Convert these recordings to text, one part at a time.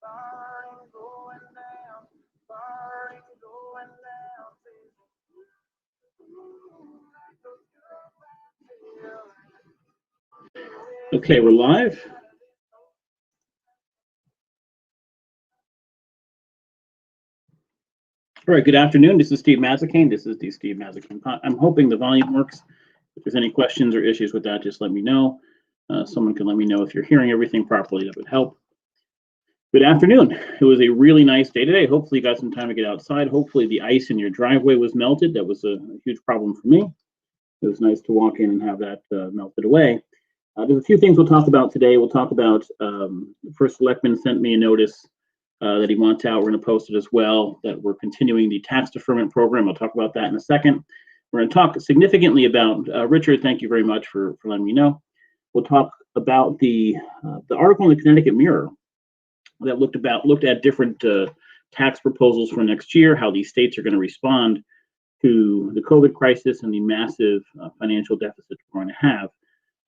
Burning, going down, burning, going down. Okay, we're live. All right, good afternoon. This is Steve Mazzacane. This is the Steve Mazzacane. I'm hoping the volume works. If there's any questions or issues with that, just let me know. Someone can let me know if you're hearing everything properly. That would help. Good afternoon. It was a really nice day today. Hopefully you got some time to get outside. Hopefully the ice in your driveway was melted. That was a huge problem for me. It was nice to walk in and have that melted away. There's a few things we'll talk about today. We'll talk about the first selectman sent me a notice that he wants out. We're going to post it as well, that we're continuing the tax deferment program. I'll talk about that in a second. We're going to talk significantly about, Richard, thank you very much for letting me know. We'll talk about the article in the Connecticut Mirror that looked at different tax proposals for next year, how these states are going to respond to the COVID crisis and the massive financial deficit we're going to have.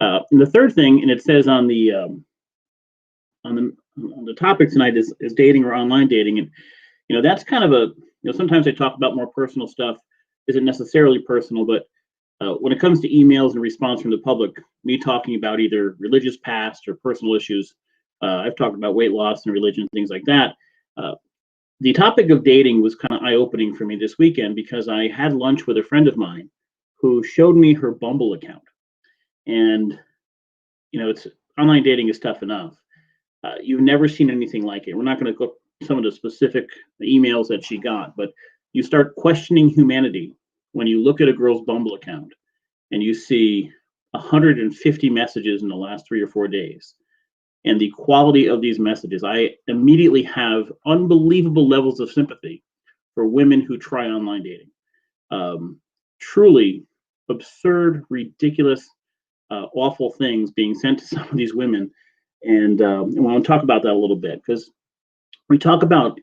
And the third thing, and it says on the topic tonight is dating or online dating, and that's kind of a sometimes I talk about more personal stuff isn't necessarily personal, but when it comes to emails and response from the public, me talking about either religious past or personal issues, I've talked about weight loss and religion, things like that. The topic of dating was kind of eye-opening for me this weekend because I had lunch with a friend of mine who showed me her Bumble account, and it's online dating is tough enough. You've never seen anything like it. We're not going to go some of the specific emails that she got, but you start questioning humanity when you look at a girl's Bumble account and you see 150 messages in the last 3 or 4 days. And the quality of these messages, I immediately have unbelievable levels of sympathy for women who try online dating. Truly absurd, ridiculous, awful things being sent to some of these women. And I want to talk about that a little bit because we talk about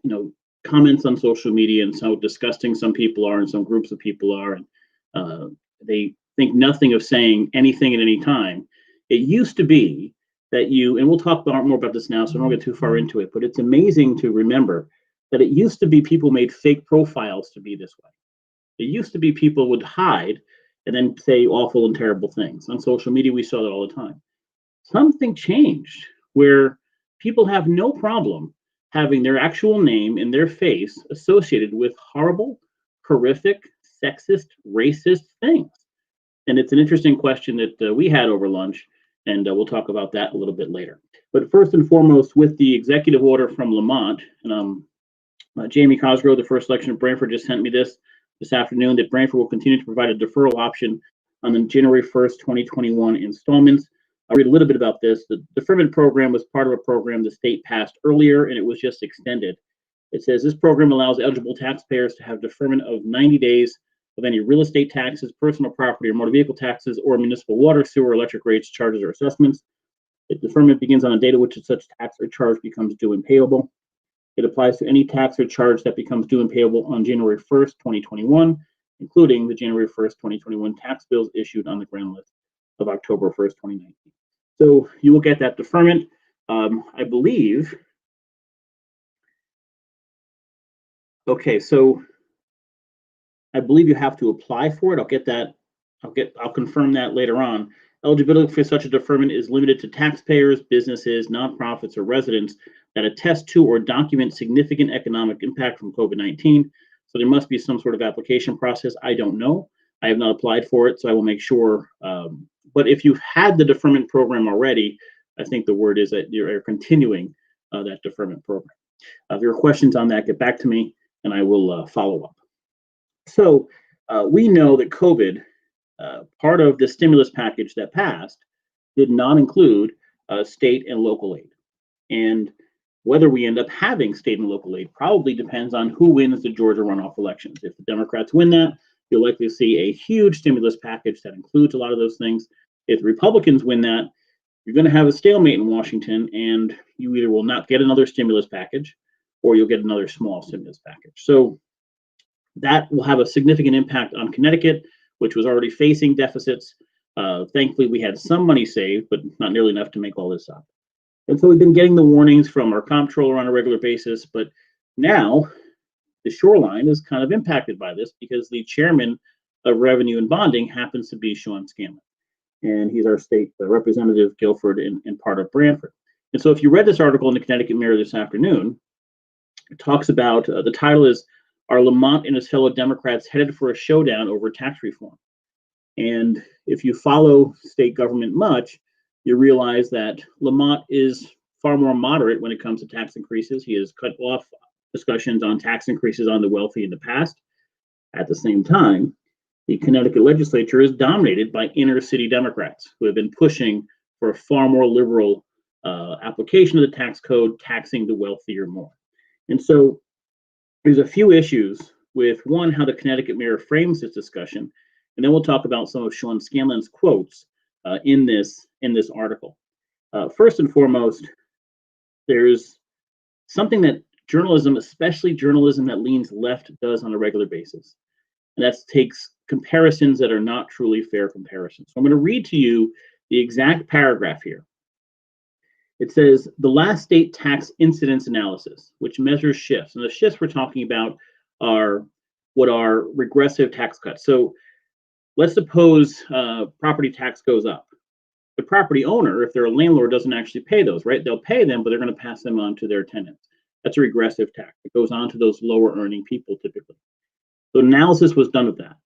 comments on social media and how disgusting some people are and some groups of people are, and they think nothing of saying anything at any time. It used to be that and we'll talk more about this now, so I don't get too far into it, but it's amazing to remember that it used to be people made fake profiles to be this way. It used to be people would hide and then say awful and terrible things. On social media, we saw that all the time. Something changed where people have no problem having their actual name and their face associated with horrible, horrific, sexist, racist things. And it's an interesting question that we had over lunch, and we'll talk about that a little bit later. But first and foremost, with the executive order from Lamont, and Jamie Cosgrove, the first election of Branford, just sent me this afternoon, that Branford will continue to provide a deferral option on the January 1st, 2021 installments. I'll read a little bit about this. The deferment program was part of a program the state passed earlier, and it was just extended. It says this program allows eligible taxpayers to have deferment of 90 days of any real estate taxes, personal property or motor vehicle taxes, or municipal water, sewer, electric rates, charges, or assessments. The deferment begins on a date at which such tax or charge becomes due and payable. It applies to any tax or charge that becomes due and payable on January 1st, 2021, including the January 1st, 2021 tax bills issued on the ground list of October 1st, 2019. So you will get that deferment. I believe. Okay, so I believe you have to apply for it. I'll get that. I'll confirm that later on. Eligibility for such a deferment is limited to taxpayers, businesses, nonprofits, or residents that attest to or document significant economic impact from COVID-19. So there must be some sort of application process. I don't know. I have not applied for it, so I will make sure. But if you've had the deferment program already, I think the word is that you're continuing that deferment program. If there are questions on that, get back to me and I will follow up. So we know that COVID, part of the stimulus package that passed, did not include state and local aid. And whether we end up having state and local aid probably depends on who wins the Georgia runoff elections. If the Democrats win that, you'll likely see a huge stimulus package that includes a lot of those things. If the Republicans win that, you're going to have a stalemate in Washington, and you either will not get another stimulus package or you'll get another small stimulus package. So that will have a significant impact on Connecticut, which was already facing deficits. Thankfully, we had some money saved, but not nearly enough to make all this up. And so we've been getting the warnings from our comptroller on a regular basis, but now the shoreline is kind of impacted by this because the chairman of revenue and bonding happens to be Sean Scanlon. And he's our state representative, Guilford, and part of Brantford. And so if you read this article in the Connecticut Mirror this afternoon, it talks about, the title is, "Are Lamont and his fellow Democrats headed for a showdown over tax reform?" And if you follow state government much, you realize that Lamont is far more moderate when it comes to tax increases. He has cut off discussions on tax increases on the wealthy in the past. At the same time, the Connecticut legislature is dominated by inner city Democrats who have been pushing for a far more liberal application of the tax code, taxing the wealthier more. And so there's a few issues with, one, how the Connecticut Mirror frames this discussion, and then we'll talk about some of Sean Scanlon's quotes in this article. First and foremost, there's something that journalism, especially journalism that leans left, does on a regular basis, and that takes comparisons that are not truly fair comparisons. So I'm going to read to you the exact paragraph here. It says, "The last state tax incidence analysis, which measures shifts," and the shifts we're talking about are what are regressive tax cuts. So let's suppose property tax goes up. The property owner, if they're a landlord, doesn't actually pay those, right? They'll pay them, but they're going to pass them on to their tenants. That's a regressive tax. It goes on to those lower earning people typically. So analysis was done of that.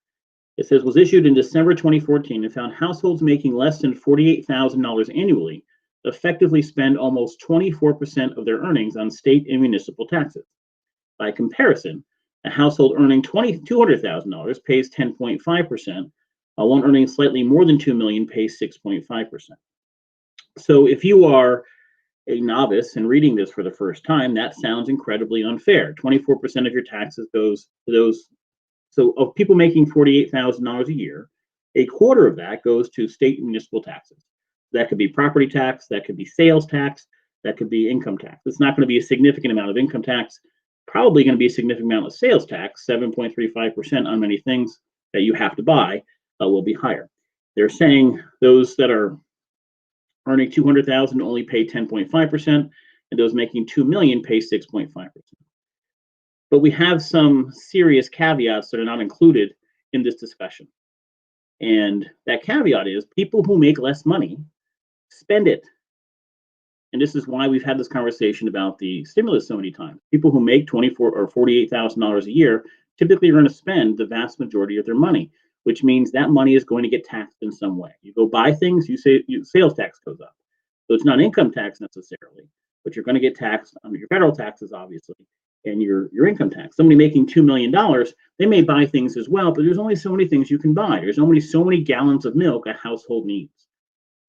It says, was issued in December 2014 and found households making less than $48,000 annually effectively spend almost 24% of their earnings on state and municipal taxes. By comparison, a household earning $200,000 pays 10.5%, while one earning slightly more than $2 million pays 6.5%. So if you are a novice and reading this for the first time, that sounds incredibly unfair. 24% of your taxes goes to those. So of people making $48,000 a year, a quarter of that goes to state and municipal taxes. That could be property tax, that could be sales tax, that could be income tax. It's not going to be a significant amount of income tax, probably going to be a significant amount of sales tax. 7.35% on many things that you have to buy will be higher. They're saying those that are earning $200,000 only pay 10.5%, and those making $2 million pay 6.5%. But we have some serious caveats that are not included in this discussion. And that caveat is people who make less money spend it. And this is why we've had this conversation about the stimulus so many times. People who make $24,000 or $48,000 a year typically are going to spend the vast majority of their money, which means that money is going to get taxed in some way. You go buy things, sales tax goes up. So it's not income tax necessarily, but you're going to get taxed on your federal taxes, obviously, and your income tax. Somebody making $2 million, they may buy things as well, but there's only so many things you can buy. There's only so many gallons of milk a household needs.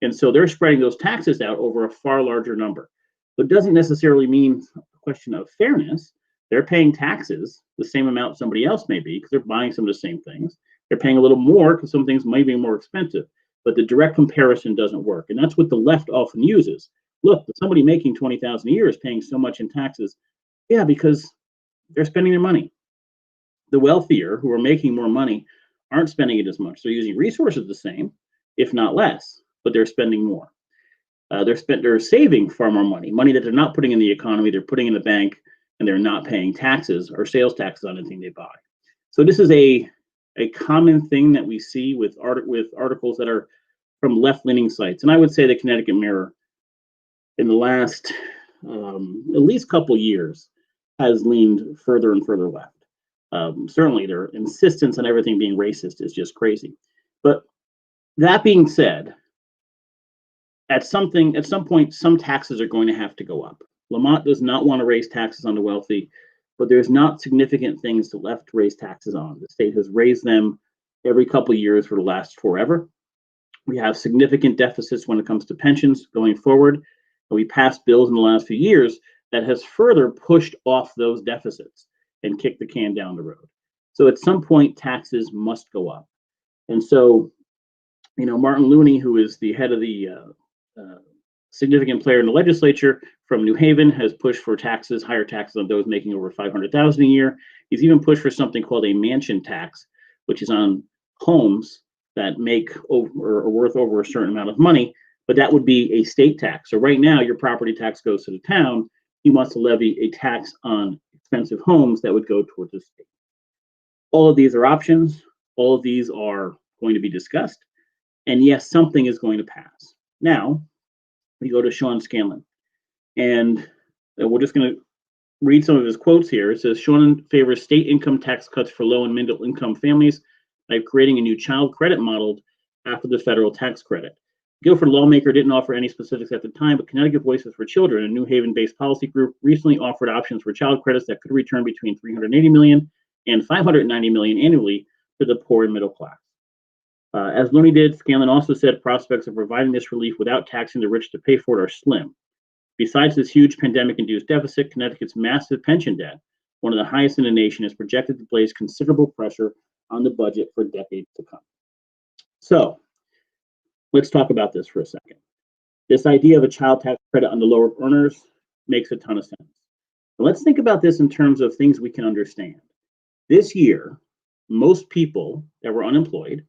And so they're spreading those taxes out over a far larger number. But it doesn't necessarily mean a question of fairness. They're paying taxes the same amount somebody else may be because they're buying some of the same things. They're paying a little more because some things might be more expensive, but the direct comparison doesn't work. And that's what the left often uses. Look, somebody making $20,000 a year is paying so much in taxes. Yeah, because they're spending their money. The wealthier who are making more money aren't spending it as much. They're using resources the same, if not less, but they're spending more. They're saving far more money that they're not putting in the economy, they're putting in the bank, and they're not paying taxes or sales taxes on anything they buy. So this is a common thing that we see with articles that are from left-leaning sites. And I would say the Connecticut Mirror in the last at least couple years has leaned further and further left. Certainly their insistence on everything being racist is just crazy. But that being said, at some point, some taxes are going to have to go up. Lamont does not want to raise taxes on the wealthy, but there's not significant things the left raise taxes on. The state has raised them every couple of years for the last forever. We have significant deficits when it comes to pensions going forward. We passed bills in the last few years that has further pushed off those deficits and kicked the can down the road. So at some point, taxes must go up. And so, Martin Looney, who is the head of the significant player in the legislature from New Haven, has pushed for higher taxes on those making over $500,000 a year. He's even pushed for something called a mansion tax, which is on homes that make over or worth over a certain amount of money, but that would be a state tax. So right now, your property tax goes to the town. He wants to levy a tax on expensive homes that would go towards the state. All of these are options. All of these are going to be discussed. And yes, something is going to pass. Now, we go to Sean Scanlon. And we're just going to read some of his quotes here. It says, Sean favors state income tax cuts for low and middle income families by creating a new child credit model after the federal tax credit. Guilford lawmaker didn't offer any specifics at the time, but Connecticut Voices for Children, a New Haven-based policy group, recently offered options for child credits that could return between $380 million and $590 million annually to the poor and middle class. As Looney did, Scanlon also said prospects of providing this relief without taxing the rich to pay for it are slim. Besides this huge pandemic-induced deficit, Connecticut's massive pension debt, one of the highest in the nation, is projected to place considerable pressure on the budget for decades to come. So, let's talk about this for a second. This idea of a child tax credit on the lower earners makes a ton of sense. But let's think about this in terms of things we can understand. This year, most people that were unemployed,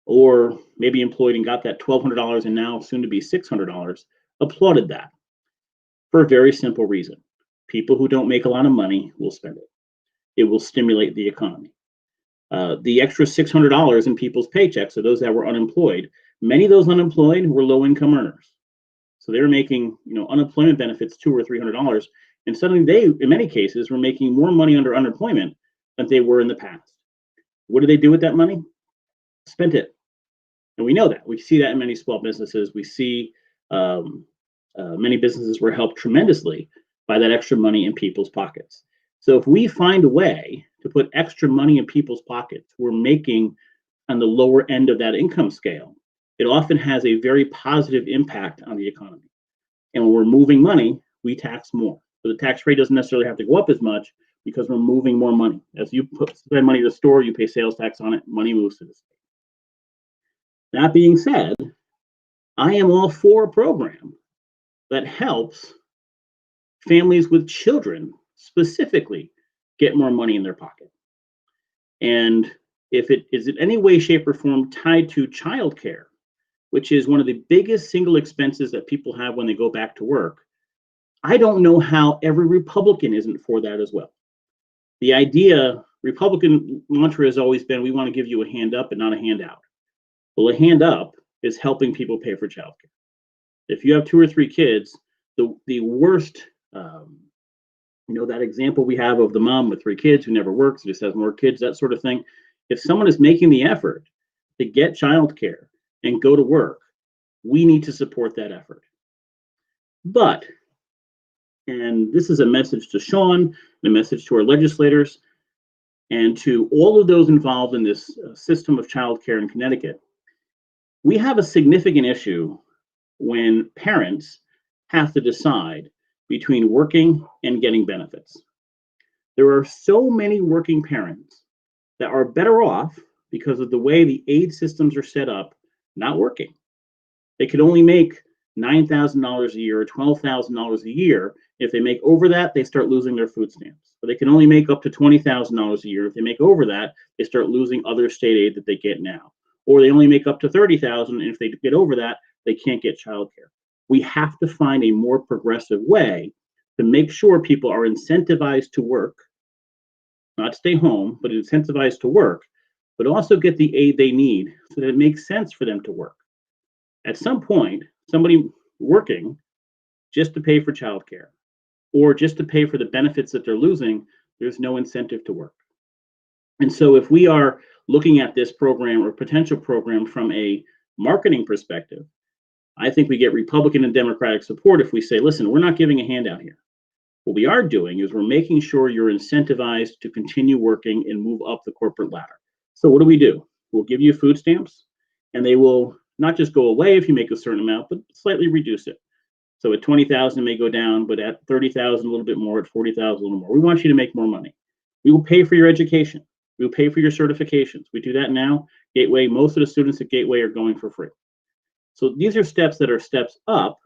or maybe employed and got that $1,200 and now soon to be $600, applauded that for a very simple reason. People who don't make a lot of money will spend it. It will stimulate the economy. The extra $600 in people's paychecks, so those that were unemployed, many of those unemployed were low-income earners. So they were making, unemployment benefits $200 or $300, and suddenly they, in many cases, were making more money under unemployment than they were in the past. What did they do with that money? Spent it. And we know that. We see that in many small businesses. We see many businesses were helped tremendously by that extra money in people's pockets. So if we find a way to put extra money in people's pockets, we're making on the lower end of that income scale, it often has a very positive impact on the economy. And when we're moving money, we tax more. So the tax rate doesn't necessarily have to go up as much because we're moving more money. As you spend money to the store, you pay sales tax on it, money moves to the state. That being said, I am all for a program that helps families with children specifically get more money in their pocket. And if it is in any way, shape, or form tied to childcare, which is one of the biggest single expenses that people have when they go back to work, I don't know how every Republican isn't for that as well. The idea, Republican mantra has always been, we want to give you a hand up and not a handout. Well, a hand up is helping people pay for childcare. If you have 2 or 3 kids, the worst, that example we have of the mom with 3 kids who never works, just has more kids, that sort of thing. If someone is making the effort to get childcare and go to work, we need to support that effort. But, and this is a message to Sean, a message to our legislators, and to all of those involved in this system of childcare in Connecticut, we have a significant issue when parents have to decide between working and getting benefits. There are so many working parents that are better off because of the way the aid systems are set up, not working. They could only make $9,000 a year or $12,000 a year. If they make over that, they start losing their food stamps. But they can only make up to $20,000 a year. If they make over that, they start losing other state aid that they get now. Or they only make up to $30,000, and if they get over that, they can't get childcare. We have to find a more progressive way to make sure people are incentivized to work, not stay home, but incentivized to work, but also get the aid they need so that it makes sense for them to work. At some point, somebody working just to pay for childcare or just to pay for the benefits that they're losing, there's no incentive to work. And so if we are looking at this program or potential program from a marketing perspective, I think we get Republican and Democratic support if we say, listen, we're not giving a handout here. What we are doing is we're making sure you're incentivized to continue working and move up the corporate ladder. So what do? We'll give you food stamps, and they will not just go away if you make a certain amount, but slightly reduce it. So at 20,000 it may go down, but at 30,000 a little bit more, at 40,000 a little more. We want you to make more money. We will pay for your education. We will pay for your certifications. We do that now. Gateway, most of the students at Gateway are going for free. So these are steps that are steps up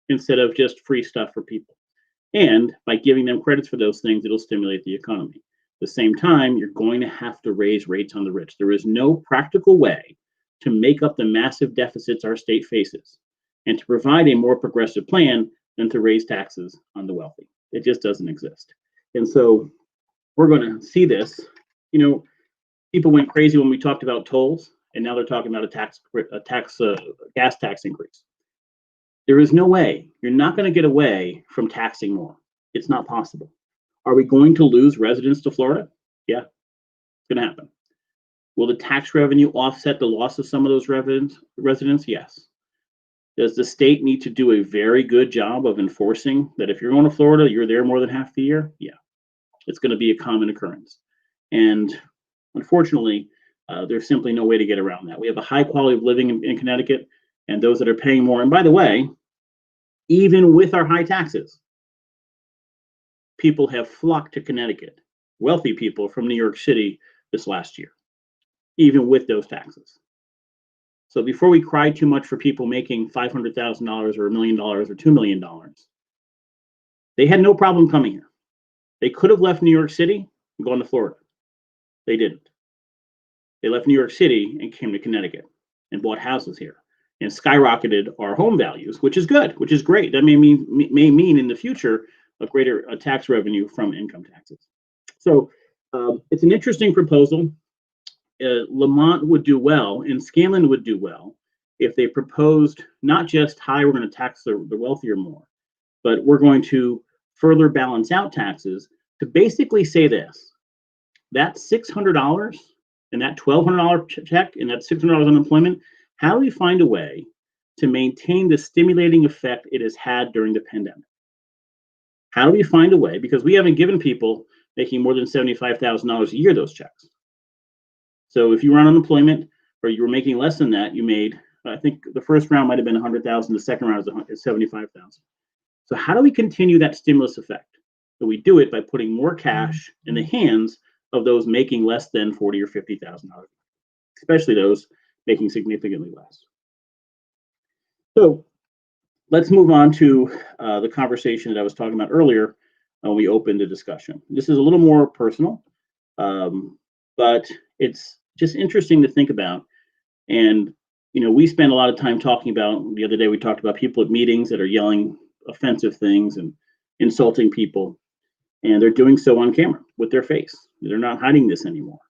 instead of just free stuff for people. And by giving them credits for those things, it'll stimulate the economy. At the same time, you're going to have to raise rates on the rich. There is no practical way to make up the massive deficits our state faces and to provide a more progressive plan than to raise taxes on the wealthy. It just doesn't exist. And so we're going to see this. You know, people went crazy when we talked about tolls, and now they're talking about a gas tax increase. There is no way. You're not going to get away from taxing more. It's not possible. Are we going to lose residents to Florida? Yeah, it's going to happen. Will the tax revenue offset the loss of some of those residents? Yes. Does the state need to do a very good job of enforcing that if you're going to Florida, you're there more than half the year? Yeah, it's going to be a common occurrence. And unfortunately, there's simply no way to get around that. We have a high quality of living in Connecticut, and those that are paying more. And by the way, even with our high taxes, people have flocked to Connecticut, wealthy people from New York City this last year, even with those taxes. So before we cry too much for people making $500,000 or $1 million or $2 million, they had no problem coming here. They could have left New York City and gone to Florida. They didn't. They left New York City and came to Connecticut and bought houses here and skyrocketed our home values, which is good, which is great. That may mean in the future a greater tax revenue from income taxes. So it's an interesting proposal. Lamont would do well and Scanlon would do well if they proposed not just, hi, we're going to tax the wealthier more, but we're going to further balance out taxes to basically say this: that $600 and that $1,200 check and that $600 unemployment, how do we find a way to maintain the stimulating effect it has had during the pandemic? How do we find a way, because we haven't given people making more than $75,000 a year those checks. So if you were on unemployment or you were making less than that, you made, I think the first round might have been 100,000, the second round is 75,000. So how do we continue that stimulus effect? So we do it by putting more cash in the hands of those making less than $40,000 or $50,000, especially those making significantly less. So let's move on to the conversation that I was talking about earlier when we opened the discussion. This is a little more personal, but it's just interesting to think about. And, you know, we spend a lot of time talking about, the other day we talked about people at meetings that are yelling offensive things and insulting people, and they're doing so on camera with their face. They're not hiding this anymore.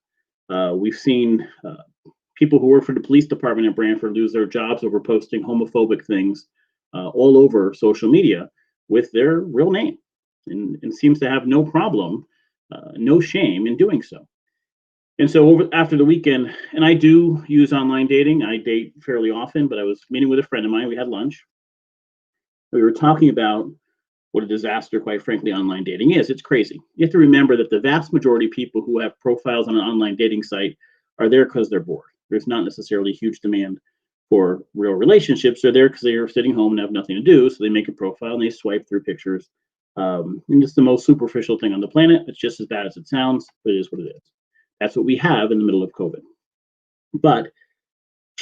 We've seen people who work for the police department in Branford lose their jobs over posting homophobic things all over social media with their real name, and seems to have no problem, no shame in doing so. And so after the weekend, and I do use online dating, I date fairly often, but I was meeting with a friend of mine, we had lunch. We were talking about what a disaster, quite frankly, online dating is. It's crazy. You have to remember that the vast majority of people who have profiles on an online dating site are there because they're bored. There's not necessarily a huge demand for real relationships. They're there because they are sitting home and have nothing to do, so they make a profile and they swipe through pictures. And it's the most superficial thing on the planet. It's just as bad as it sounds, but it is what it is. That's what we have in the middle of COVID. But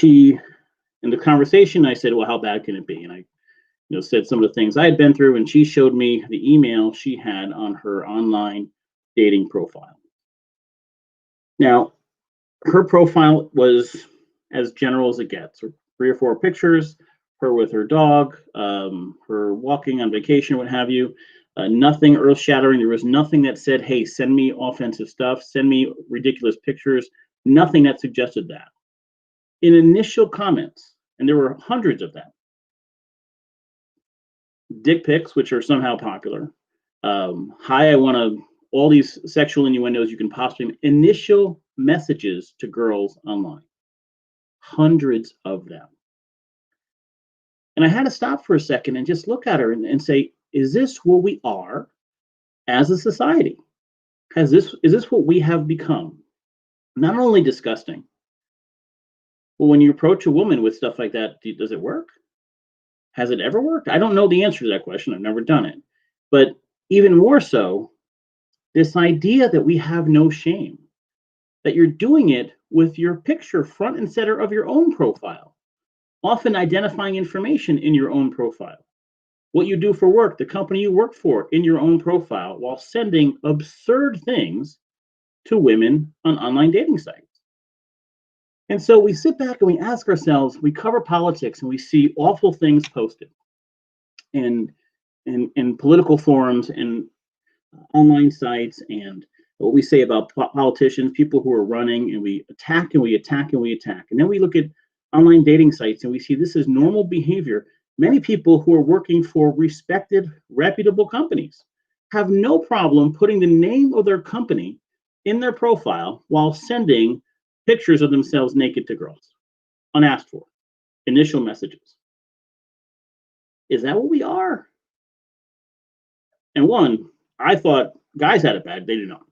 in the conversation, I said, well, how bad can it be? And I said some of the things I had been through, and she showed me the email she had on her online dating profile. Now, her profile was as general as it gets. 3 or 4 pictures, her with her dog, her walking on vacation, what have you. Nothing earth-shattering. There was nothing that said, hey, send me offensive stuff, send me ridiculous pictures, nothing that suggested that. In initial comments, and there were hundreds of them, dick pics, which are somehow popular. Hi, I want all these sexual innuendos you can possibly, initial messages to girls online, hundreds of them. And I had to stop for a second and just look at her and say, is this what we are as a society? Is this what we have become? Not only disgusting, but when you approach a woman with stuff like that, does it work? Has it ever worked? I don't know the answer to that question. I've never done it. But even more so, this idea that we have no shame, that you're doing it with your picture front and center of your own profile, often identifying information in your own profile, what you do for work, the company you work for in your own profile, while sending absurd things to women on online dating sites. And so we sit back and we ask ourselves, we cover politics and we see awful things posted in in political forums and online sites, and what we say about politicians, people who are running, and we attack and we attack and we attack. And then we look at online dating sites and we see this is normal behavior. Many people who are working for respected, reputable companies have no problem putting the name of their company in their profile while sending pictures of themselves naked to girls, unasked for, initial messages. Is that what we are? And one, I thought guys had it bad. They do not.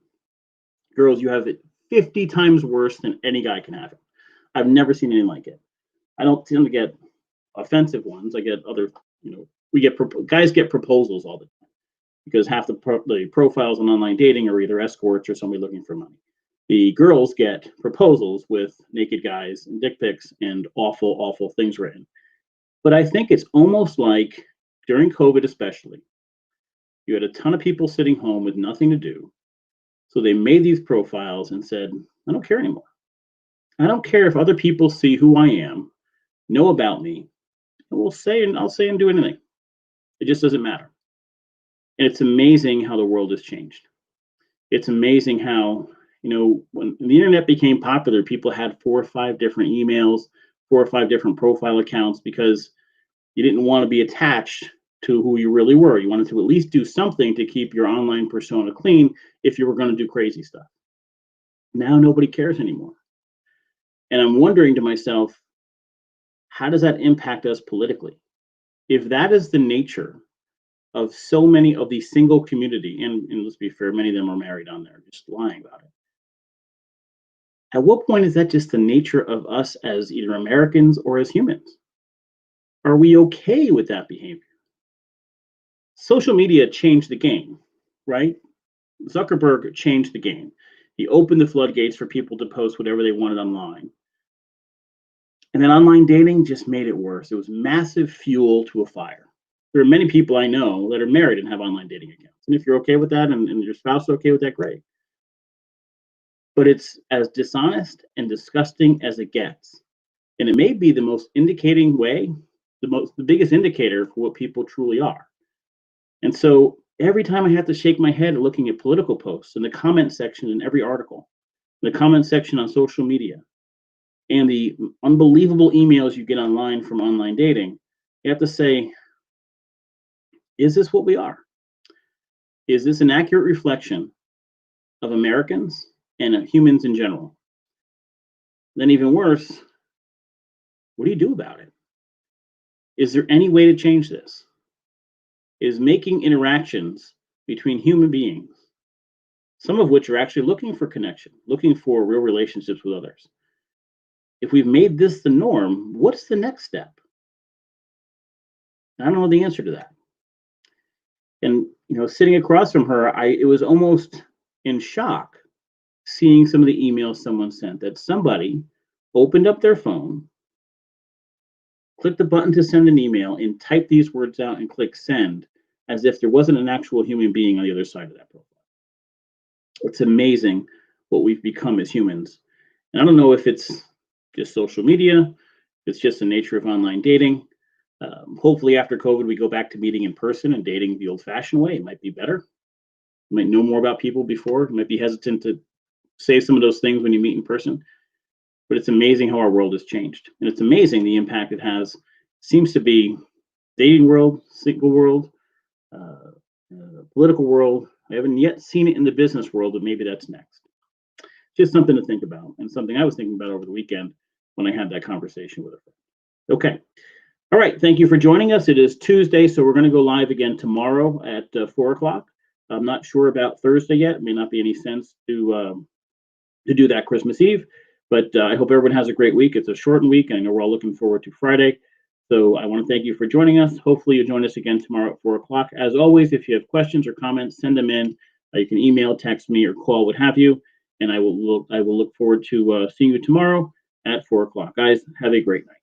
Girls, you have it 50 times worse than any guy can have it. I've never seen anything like it. I don't tend to get offensive ones. I get other, we get guys get proposals all the time because half the profiles on online dating are either escorts or somebody looking for money. The girls get proposals with naked guys and dick pics and awful, awful things written. But I think it's almost like during COVID, especially, you had a ton of people sitting home with nothing to do. So they made these profiles and said, I don't care anymore. I don't care if other people see who I am, know about me, and I'll say and do anything. It just doesn't matter. And it's amazing how the world has changed. It's amazing how, when the internet became popular, people had 4 or 5 different emails, 4 or 5 different profile accounts because you didn't want to be attached to who you really were. You wanted to at least do something to keep your online persona clean if you were going to do crazy stuff. Now nobody cares anymore. And I'm wondering to myself, how does that impact us politically? If that is the nature of so many of the single community, and let's be fair, many of them are married on there, just lying about it. At what point is that just the nature of us as either Americans or as humans? Are we okay with that behavior? Social media changed the game, right? Zuckerberg changed the game. He opened the floodgates for people to post whatever they wanted online. And then online dating just made it worse. It was massive fuel to a fire. There are many people I know that are married and have online dating accounts. And if you're okay with that and your spouse is okay with that, great. But it's as dishonest and disgusting as it gets. And it may be the most indicating way, the biggest indicator for what people truly are. And so every time I have to shake my head looking at political posts in the comment section in every article, the comment section on social media, and the unbelievable emails you get online from online dating, you have to say, is this what we are? Is this an accurate reflection of Americans and humans in general? Then even worse, what do you do about it? Is there any way to change this? Is making interactions between human beings, some of which are actually looking for connection, looking for real relationships with others. If we've made this the norm, what's the next step? I don't know the answer to that. And sitting across from her, it was almost in shock seeing some of the emails someone sent, that somebody opened up their phone, clicked the button to send an email, and typed these words out and click send, as if there wasn't an actual human being on the other side of that profile. It's amazing what we've become as humans. And I don't know if it's just social media, it's just the nature of online dating. Hopefully after COVID, we go back to meeting in person and dating the old-fashioned way. It might be better. You might know more about people before. You might be hesitant to say some of those things when you meet in person. But it's amazing how our world has changed. And it's amazing the impact it has. Seems to be dating world, single world, political world. I haven't yet seen it in the business world, but maybe that's next. Just something to think about, and something I was thinking about over the weekend when I had that conversation with a friend. Okay. All right. Thank you for joining us. It is Tuesday, so we're going to go live again tomorrow at 4 o'clock. I'm not sure about Thursday yet. It may not be any sense to do that Christmas Eve, but I hope everyone has a great week. It's a shortened week, and I know we're all looking forward to Friday. So I want to thank you for joining us. Hopefully you'll join us again tomorrow at 4 o'clock. As always, if you have questions or comments, send them in. You can email, text me, or call, what have you. And I will look forward to seeing you tomorrow at 4 o'clock. Guys, have a great night.